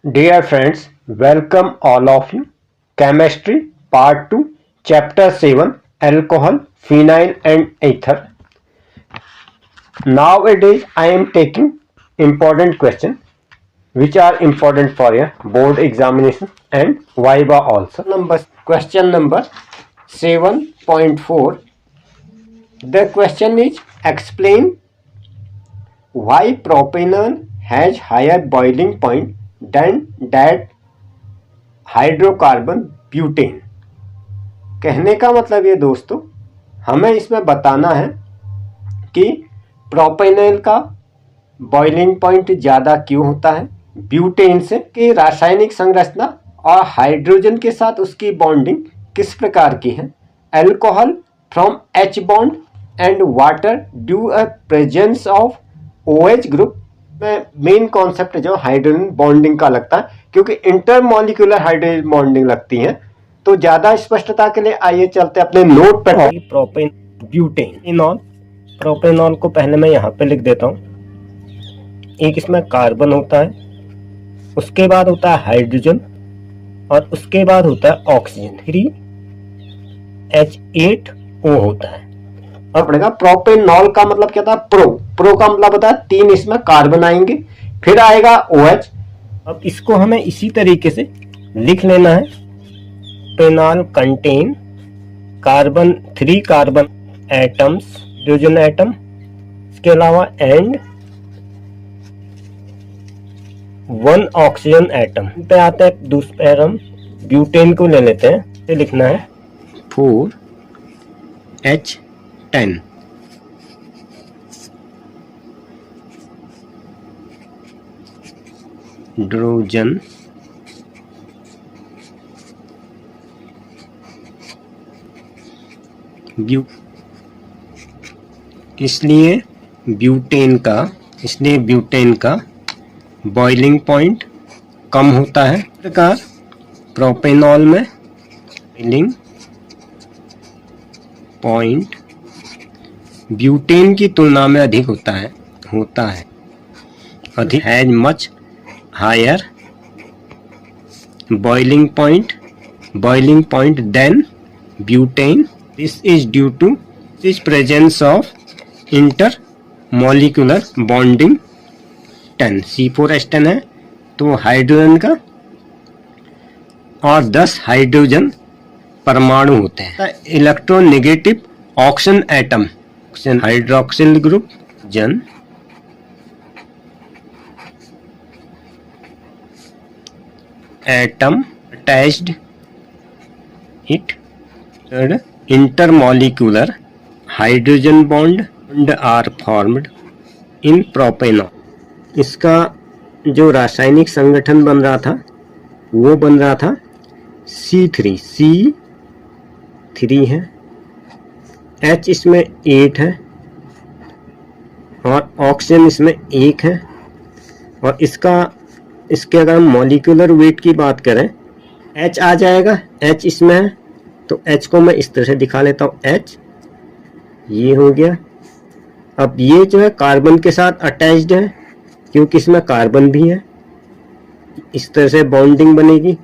Dear friends, welcome all of you. Chemistry Part 2, Chapter 7, Alcohol, Phenyl and Ether. Nowadays I am taking important questions which are important for your board examination and Viva also. Question number 7.4. The question is explain why propanol has higher boiling point than that hydrocarbon butane. कहने का मतलब ये दोस्तों, हमें इसमें बताना है कि प्रोपेनॉल का बॉइलिंग पॉइंट ज़्यादा क्यों होता है ब्यूटेन से, कि रासायनिक संरचना और हाइड्रोजन के साथ उसकी बॉन्डिंग किस प्रकार की है। Alcohol from H bond and water due a presence of OH group में मेन कॉन्सेप्ट जो हाइड्रोजन बॉन्डिंग का लगता है, क्योंकि इंटरमॉलिक्यूलर हाइड्रोजन बॉन्डिंग लगती है। तो ज्यादा स्पष्टता के लिए आइए चलते अपने नोट पर। प्रोपेन ब्यूटेन प्रोपेनॉल को पहले मैं यहाँ पे लिख देता हूँ। एक इसमें कार्बन होता है, उसके बाद होता है हाइड्रोजन और उसके बाद होता है ऑक्सीजन 3H8O होता है। अब पड़ेगा प्रोपेनॉल का मतलब क्या था, प्रो का मतलब होता है 3 इसमें कार्बन आएंगे, फिर आएगा OH। अब इसको हमें इसी तरीके से लिख लेना है। Phenol contain carbon 3 carbon atoms hydrogen atom, इसके अलावा एंड 1 ऑक्सीजन एटम। पे आते हैं दूसरे पैर, हम ब्यूटेन को ले लेते हैं। ये लिखना है 4H10 हाइड्रोजन इसलिए ब्यूटेन का बॉइलिंग पॉइंट कम होता है। प्रकार प्रोपेनॉल में बॉइलिंग पॉइंट ब्यूटेन की तुलना में अधिक होता है अधिक has much higher boiling point than butane. This is due to this presence of inter molecular bonding 10 C4H10 है तो हाइड्रोजन का और 10 हाइड्रोजन परमाणु होते हैं। Electronegative oxygen atom hydroxyl group जन atom attached it intermolecular hydrogen bond are formed in propanol. इसका जो रासायनिक संगठन बन रहा था वो बन रहा था C3 है, H इसमें 8 है और ऑक्सीजन इसमें 1 है। और इसके अगर हम मॉलिक्यूलर वेट की बात करें, H आ जाएगा, H इसमें है तो H को मैं इस तरह से दिखा लेता हूँ, H ये हो गया। अब ये जो है कार्बन के साथ अटैच्ड है क्योंकि इसमें कार्बन भी है, इस तरह से बॉन्डिंग बनेगी।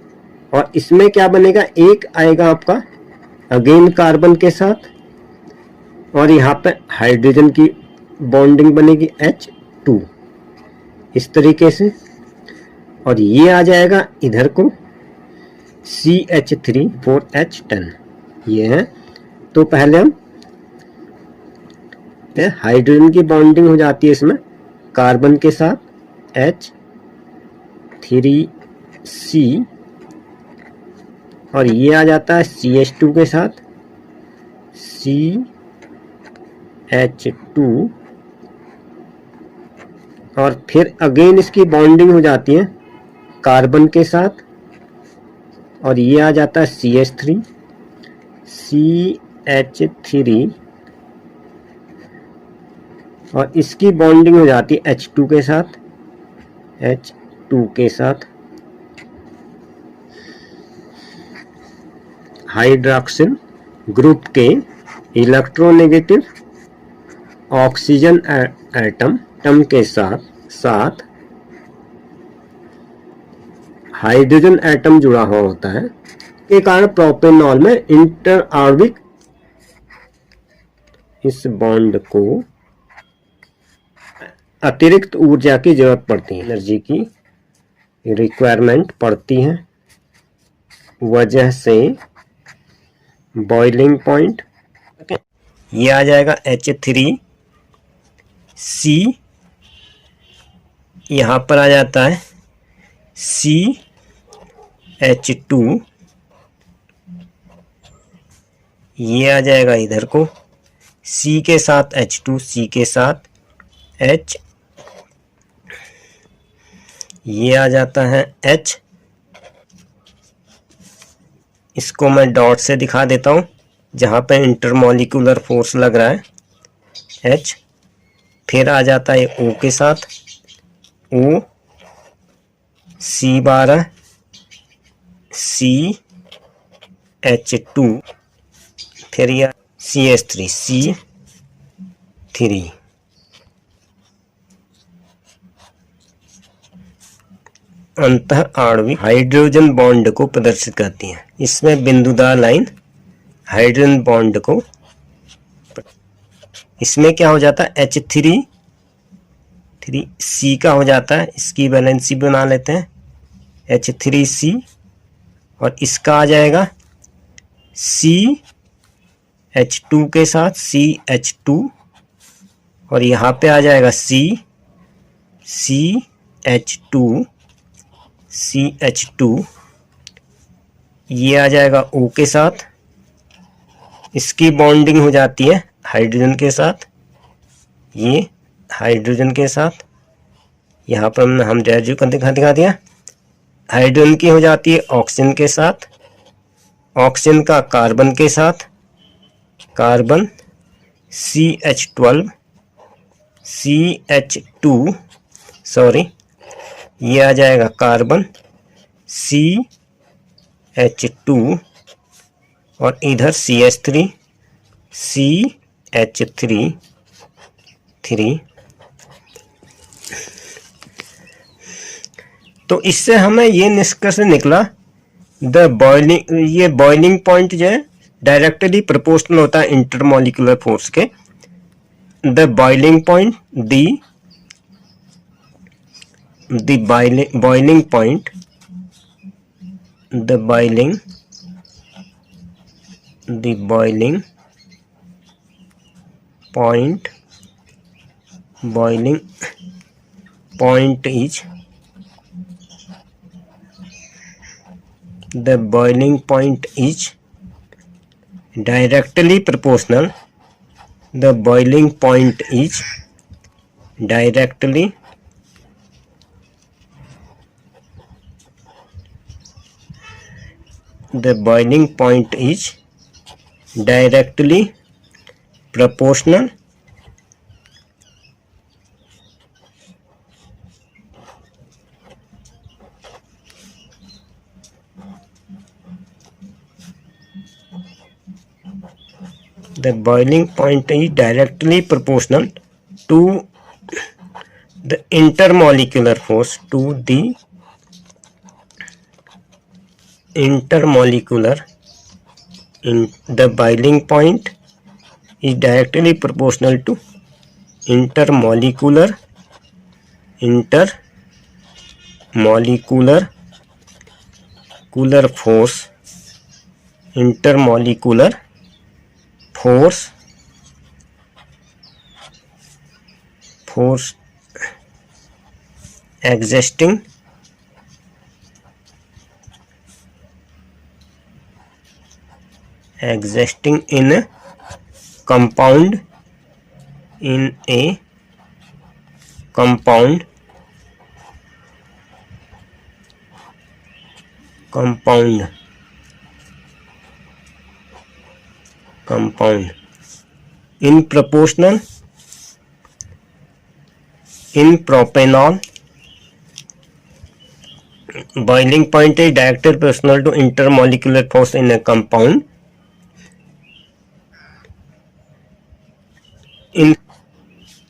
और इसमें क्या बनेगा, एक आएगा आपका अगेन कार्बन के साथ और यहाँ पे हाइड्रोजन की बॉन्डिंग बनेगी H2 इस तरीके से। और ये आ जाएगा इधर को CH3 4H10 ये है। तो पहले हम हाइड्रोजन की बॉन्डिंग हो जाती है इसमें कार्बन के साथ H3C और ये आ जाता है CH2 के साथ CH2 और फिर अगेन इसकी बॉन्डिंग हो जाती है कार्बन के साथ और ये आ जाता है CH3 और इसकी बॉन्डिंग हो जाती है H2 के साथ हाइड्रोक्सिल ग्रुप के इलेक्ट्रोनेगेटिव ऑक्सीजन एटम के साथ हाइड्रोजन एटम जुड़ा हुआ होता है के कारण प्रोपेनॉल में इंटर आणविक इस बॉन्ड को अतिरिक्त ऊर्जा की जरूरत पड़ती है, एनर्जी की रिक्वायरमेंट पड़ती है। वजह से बॉइलिंग पॉइंट ये आ जाएगा H3C, यहाँ पर आ जाता है CH2, ये आ जाएगा इधर को C के साथ H2, C के साथ H, ये आ जाता है H, इसको मैं डॉट से दिखा देता हूँ जहाँ पे इंटरमॉलिक्यूलर फोर्स लग रहा है H, फिर आ जाता है O के साथ O, C12 CH2, फिर यह CH3 C3, अंतः आणविक हाइड्रोजन बॉन्ड को प्रदर्शित करती है। इसमें बिंदुदार लाइन हाइड्रोजन बॉन्ड को, इसमें क्या हो जाता है H3C का हो जाता है, इसकी वैलेंसी बना लेते हैं H3C, और इसका आ जाएगा CH2 के साथ CH2, और यहाँ पे आ जाएगा CH2, ये आ जाएगा O के साथ, इसकी बॉन्डिंग हो जाती है हाइड्रोजन के साथ, ये हाइड्रोजन के साथ, यहाँ पर हम डायरेक्ट को दिखा दिया। हाइड्रोजन की हो जाती है ऑक्सीजन के साथ, ऑक्सीजन का कार्बन के साथ, कार्बन CH2, ये आ जाएगा कार्बन CH2, और इधर CH3, तो इससे हमें ये निष्कर्ष निकला ये बॉइलिंग पॉइंट जो है डायरेक्टली प्रोपोर्शनल होता है इंटरमॉलिक्यूलर फोर्स के। The boiling point boiling point is directly proportional. The boiling point is directly proportional the boiling point is directly proportional to the intermolecular force, to the intermolecular the boiling point is directly proportional to intermolecular force, intermolecular force existing in a compound, compound in proportional in propanol. Boiling point is directly proportional to intermolecular force in a compound. In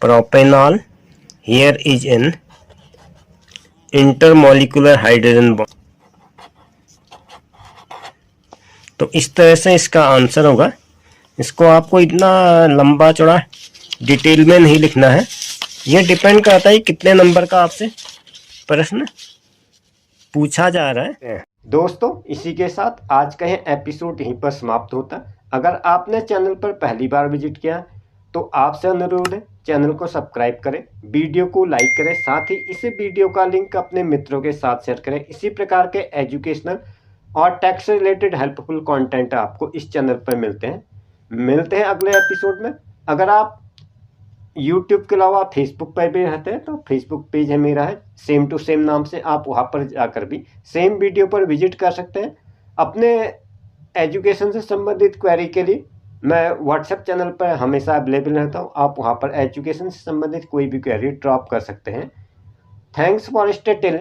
propanol, here is an intermolecular hydrogen bond. तो इस तरह से इसका answer होगा। इसको आपको इतना लंबा चौड़ा डिटेल में नहीं लिखना है, ये डिपेंड करता है कितने नंबर का आपसे प्रश्न पूछा जा रहा है। दोस्तों, इसी के साथ आज का यह एपिसोड यहीं पर समाप्त होता है। अगर आपने चैनल पर पहली बार विजिट किया तो आपसे अनुरोध है चैनल को सब्सक्राइब करें, वीडियो को लाइक करें, साथ ही इस वीडियो का लिंक अपने मित्रों के साथ शेयर करें। इसी प्रकार के एजुकेशनल और टैक्स रिलेटेड हेल्पफुल कंटेंट आपको इस चैनल पर मिलते हैं अगले एपिसोड में। अगर आप यूट्यूब के अलावा फेसबुक पर भी रहते हैं तो फेसबुक पेज है मेरा है सेम टू सेम नाम से, आप वहाँ पर जाकर भी सेम वीडियो पर विजिट कर सकते हैं। अपने एजुकेशन से संबंधित क्वेरी के लिए मैं व्हाट्सएप चैनल पर हमेशा अवेलेबल रहता हूँ, आप वहाँ पर एजुकेशन से संबंधित कोई भी क्वेरी ड्रॉप कर सकते हैं। Thanks for stay till.